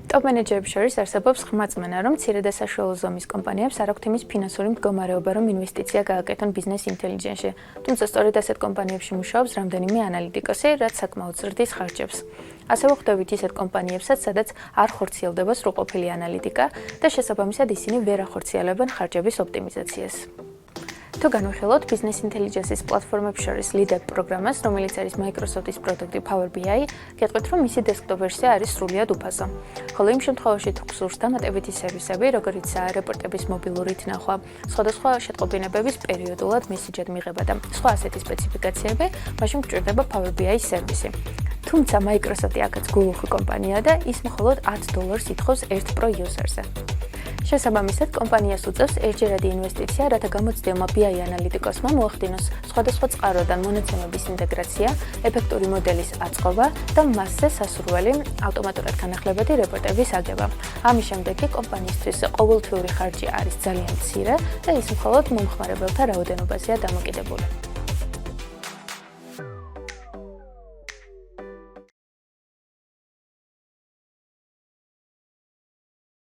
Top managerების შორის არსებობს ღრმა წმენა, რომ მცირე და საშუალო ზომის კომპანიებს არ აქვთ იმის ფინანსური მდგომარეობა, რომ ინვესტიცია გააკეთონ ბიზნეს ინტელიგენსში. თუმცა სწორედ ასეთ კომპანიებში მუშაობს რამდენიმე ანალიტიკოსი, რაც საკმაოდ ზრდის ხარჯებს. ასევე ხვდებით ისეთ კომპანიებსაც, სადაც არ ხორციელდება სრულყოფილი ანალიტიკა და შესაბამისად ისინი ვერ ახორციელებენ ხარჯების ოპტიმიზაციას. თუ განვიხილოთ ბიზნეს ინტელიგენსის პლატფორმებს შორის ლიდერ პროგრამას, რომელიც არის Microsoft-ის პროდუქტი Power BI, გეტყვით, რომ მისი დესკტოპ ვერსია არის სრულიად უფასო. ხოლო იმ შემთხვევაში, თუ გსურს დამატებითი სერვისები, როგორიცაა რეპორტების მობილურით ნახვა, სხვადასხვა შეტყობინებების პერიოდულად მესიჯად მიღება და სხვა ასეთი სპეციფიკაციები, მაშინ გჭირდება Power BI-ის სერვისი. თუმცა Microsoft-ი აქაც გულუხი კომპანია და ის მხოლოდ $10 ითხოვს ერთ Pro user-ზე. შესაბამისად, კომპანიას უწევს ერთჯერადი ინვესტიცია, რათა გამოცდილმა BI ანალიტიკოსმა მოახდინოს სხვადასხვა წყაროდან მონაცემების ინტეგრაცია, ეფექტური მოდელის აწყობა და მასზე სასურველი ავტომატურად განახლებადი რეპორტების აგება. ამის შემდეგ კი კომპანიისთვის ყოველთვიური ხარჯი არის ძალიან მცირე და ის მხოლოდ მომხმარებელთა რაოდენობაზეა დამოკიდებული.